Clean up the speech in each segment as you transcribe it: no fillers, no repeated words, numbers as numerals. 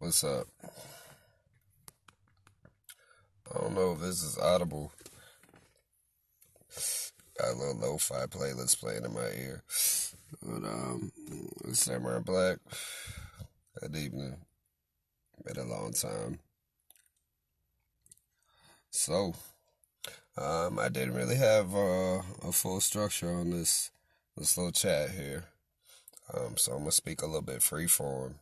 What's up? I don't know if this is audible. Got a little lo-fi playlist playing in my ear. But it's Samurai Black. Good evening. Been a long time. So, I didn't really have a full structure on this little chat here. So I'm gonna speak a little bit freeform.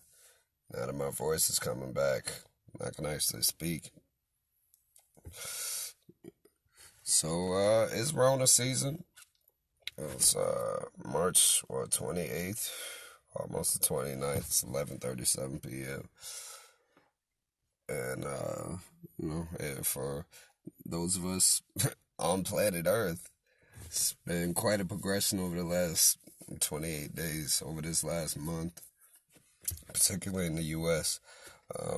Now that my voice is coming back, I can actually speak. So it's Rona season. It's March 28th, almost the 29th. It's 11:37 p.m. And for those of us on planet Earth, it's been quite a progression over the last 28 days, over this last month, particularly in the U.S.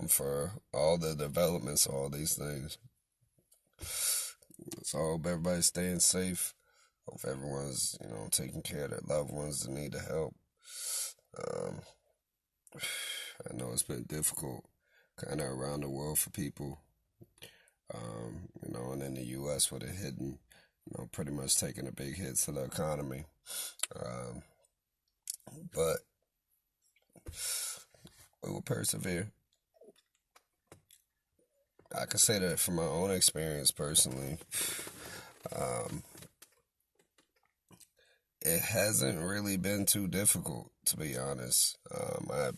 For all the developments, all these things. So I hope everybody's staying safe. Hope everyone's, taking care of their loved ones that need the help. I know it's been difficult kind of around the world for people, and in the U.S. with it hitting, pretty much taking a big hit to the economy. But we will persevere. I can say that from my own experience personally, it hasn't really been too difficult, to be honest. I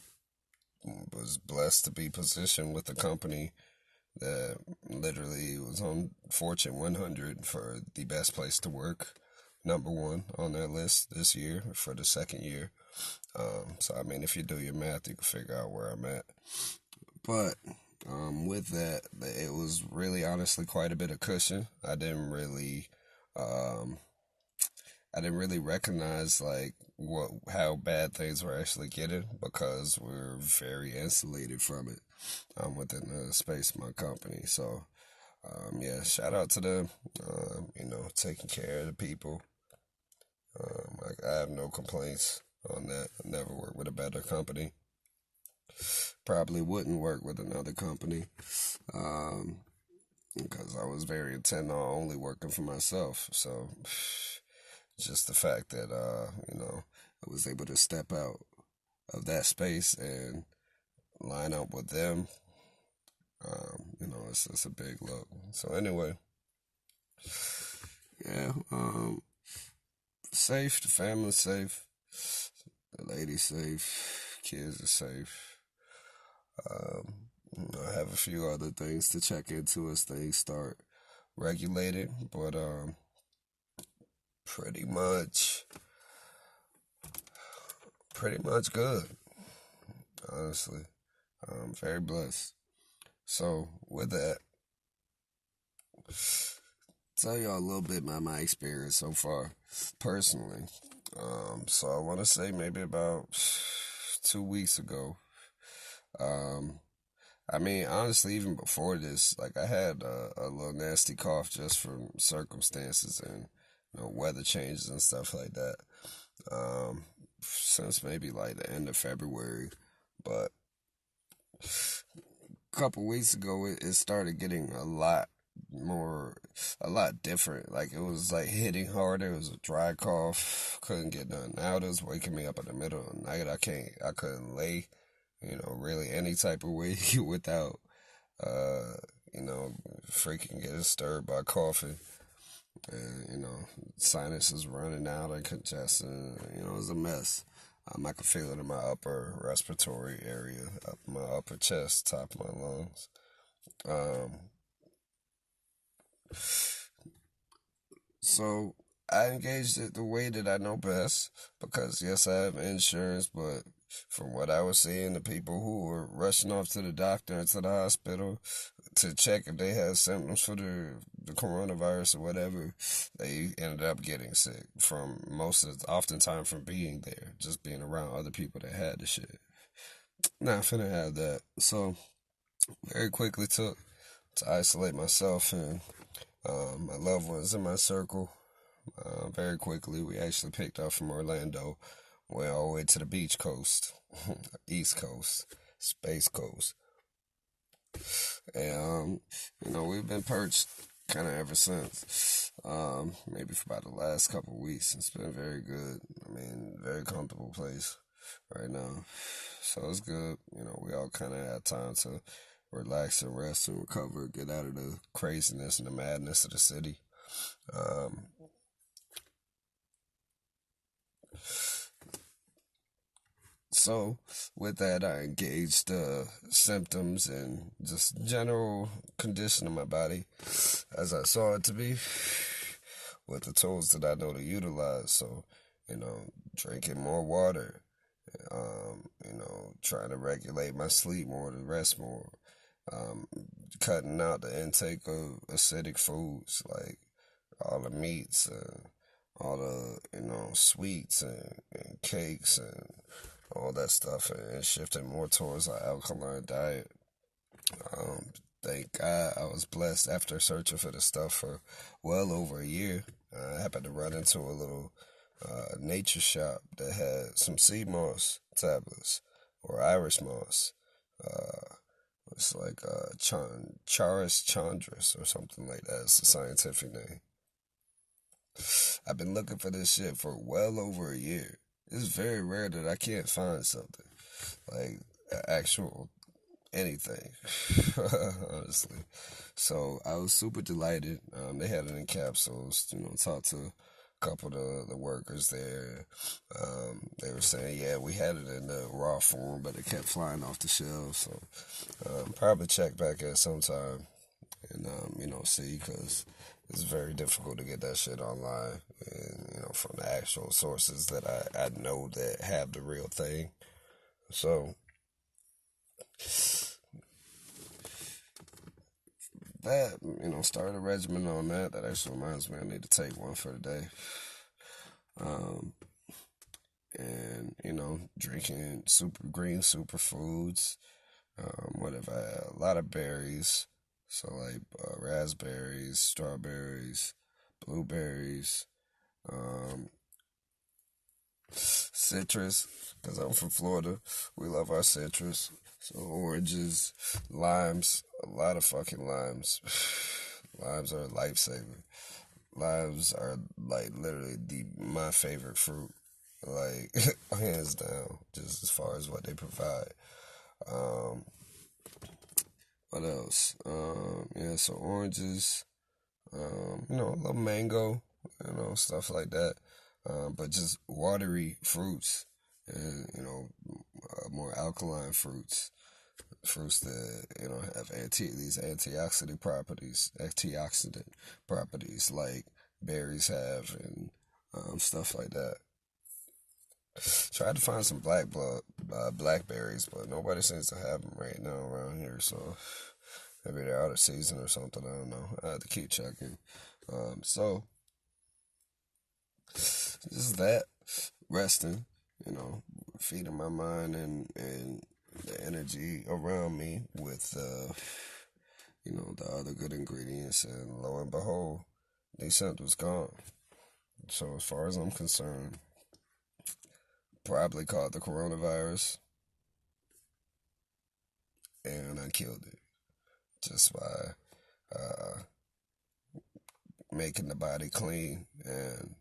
was blessed to be positioned with a company that literally was on Fortune 100 for the best place to work, number one on their list this year for the second year. So, if you do your math, you can figure out where I'm at. But with that, it was really honestly quite a bit of cushion. I didn't really recognize how bad things were actually getting because we're very insulated from it within the space of my company. So shout out to them. Taking care of the people. I have no complaints on that. I never worked with a better company. Probably wouldn't work with another company because I was very intent on only working for myself. So just the fact that I was able to step out of that space and line up with them, it's a big look. So anyway, safe, the family's safe, the lady's safe, kids are safe. I have a few other things to check into as things start regulating, but pretty much good, honestly. I'm very blessed. So with that, tell y'all a little bit about my experience so far, personally. So I want to say maybe about 2 weeks ago. Honestly, even before this, I had a little nasty cough just from circumstances and weather changes and stuff like that. Since maybe the end of February, but a couple weeks ago it started getting a lot different. It was hitting harder. It was a dry cough. Couldn't get nothing out. It was waking me up in the middle of the night. I couldn't lay, really any type of way without, freaking getting stirred by coughing. And, sinuses running out and congestion. It was a mess. I could feel it in my upper respiratory area, up my upper chest, top of my lungs. So I engaged it the way that I know best because, yes, I have insurance, but from what I was seeing, the people who were rushing off to the doctor and to the hospital to check if they had symptoms for the coronavirus or whatever, they ended up getting sick oftentimes from being there, just being around other people that had the shit. Not finna have that. So very quickly took to isolate myself and my loved ones in my circle. Very quickly, we actually picked up from Orlando, went all the way to the beach coast, East Coast, Space Coast. And we've been perched kind of ever since. Maybe for about the last couple of weeks. It's been very good. I mean, very comfortable place right now. So it's good. We all kind of had time to relax and rest and recover, get out of the craziness and the madness of the city. Um, so with that, I engaged the symptoms and just general condition of my body as I saw it to be with the tools that I know to utilize. So, drinking more water, trying to regulate my sleep more, to rest more, um, cutting out the intake of acidic foods like all the meats and all the sweets and cakes and all that stuff, and shifting more towards an alkaline diet. Um, thank God I was blessed after searching for this stuff for well over a year. I happened to run into a little nature shop that had some sea moss tablets or Irish moss. Uh, it's like Charis chandris or something like that. It's the scientific name. I've been looking for this shit for well over a year. It's very rare that I can't find something like actual anything, honestly. So I was super delighted. They had it in capsules. Talked to a couple of the workers there. They were saying, yeah, we had it in the raw form, but it kept flying off the shelves. So probably check back at some time and see, because it's very difficult to get that shit online and from the actual sources that I know that have the real thing. So that, start a regimen on that. That actually reminds me I need to take one for the day. Um, and, drinking super green superfoods. What if I had a lot of berries? So, like raspberries, strawberries, blueberries, um, citrus, because I'm from Florida. We love our citrus. So, oranges, limes, a lot of fucking limes. Limes are a lifesaver. Limes are like literally my favorite fruit, like hands down, just as far as what they provide. Um, what else? Yeah, so oranges, a little mango, stuff like that. But just watery fruits and more alkaline fruits that have antioxidant properties like berries have, and stuff like that. Tried to find some blackberries, but nobody seems to have them right now around here. So maybe they're out of season or something. I don't know. I have to keep checking. So just that, resting, feeding my mind and the energy around me with the other good ingredients, and lo and behold, they symptoms gone. So as far as I'm concerned, probably caught the coronavirus, and I killed it just by uh, making the body clean and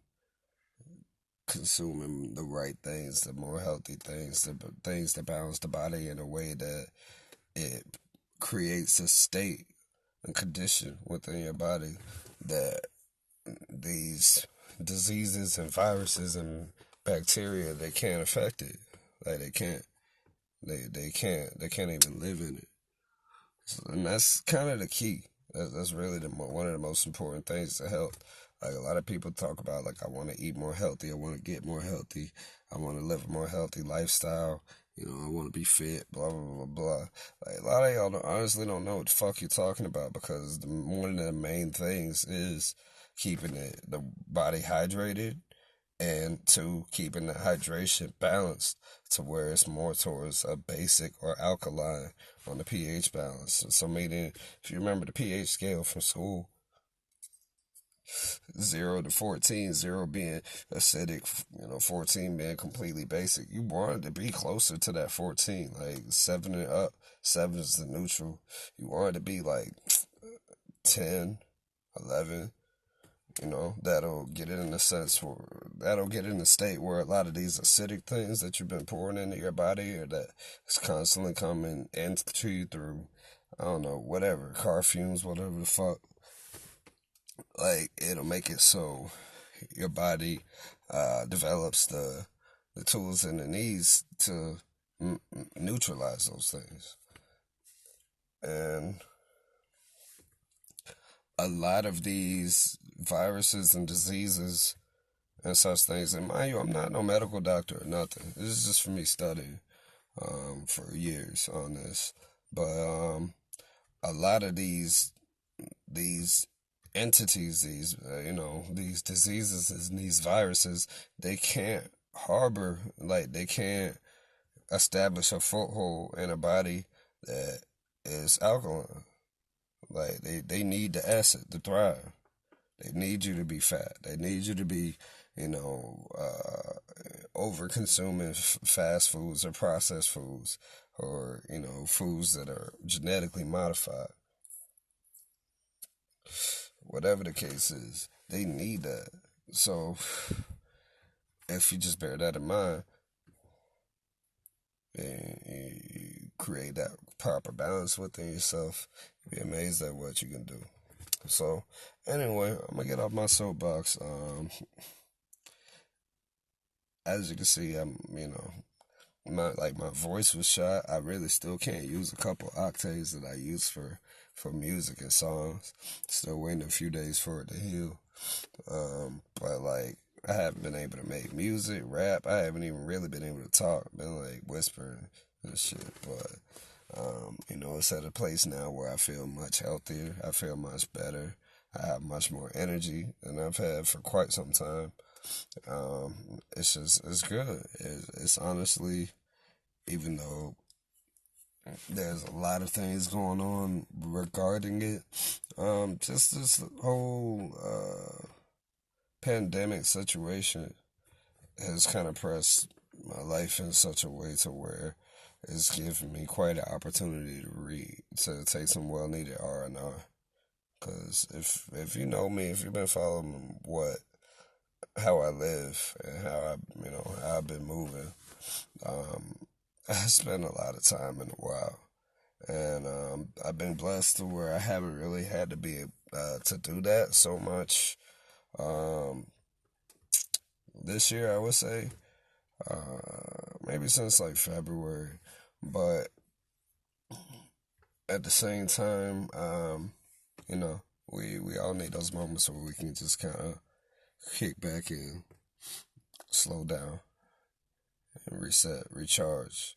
consuming the right things, the more healthy things, the things that balance the body in a way that it creates a state and condition within your body that these diseases and viruses and bacteria, they can't affect it. Like they can't even live in it. So, and that's kind of the key. That's really one of the most important things to health. Like a lot of people talk about, like, I want to eat more healthy, I want to get more healthy, I want to live a more healthy lifestyle. I want to be fit, blah, blah, blah, blah. Like, a lot of y'all honestly don't know what the fuck you're talking about, because one of the main things is keeping the body hydrated, and two, keeping the hydration balanced to where it's more towards a basic or alkaline on the pH balance. So meaning, if you remember the pH scale from school, 0 to 14, 0 being acidic, 14 being completely basic. You want it to be closer to that 14, like 7 and up. 7 is the neutral. You want it to be like 10, 11. That'll get it in the that'll get in the state where a lot of these acidic things that you've been pouring into your body, or that is constantly coming into you through, I don't know, whatever, car fumes, whatever the fuck, like, it'll make it so your body develops the tools and the needs to neutralize those things. And a lot of these viruses and diseases and such things, and mind you, I'm not no medical doctor or nothing. This is just for me studying for years on this. But a lot of these entities, these diseases and these viruses, they can't harbor, like, they can't establish a foothold in a body that is alkaline. Like, they need the acid to thrive. They need you to be fat. They need you to be, over consuming fast foods or processed foods, or, foods that are genetically modified. Whatever the case is, they need that. So, if you just bear that in mind, and you create that proper balance within yourself, you'll be amazed at what you can do. So, anyway, I'm gonna get off my soapbox. As you can see, my voice was shot. I really still can't use a couple octaves that I use for music and songs. Still waiting a few days for it to heal. But like, I haven't been able to make music, rap. I haven't even really been able to talk. I've been like whispering and shit. But it's at a place now where I feel much healthier. I feel much better. I have much more energy than I've had for quite some time. It's good. It's honestly, even though there's a lot of things going on regarding it, just this whole pandemic situation has kind of pressed my life in such a way to where it's given me quite an opportunity to read, to take some well-needed R&R. Because if you know me, if you've been following how I live and how I've been moving, I spend a lot of time in the wild, and I've been blessed to where I haven't really had to be to do that so much. This year, I would say, maybe since like February, but at the same time, we all need those moments where we can just kind of kick back and slow down and reset, recharge,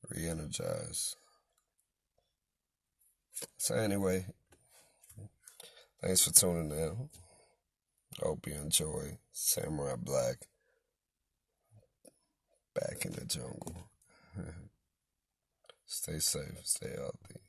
re-energize. So anyway, thanks for tuning in. Hope you enjoy Samurai Black back in the jungle. Stay safe, stay healthy.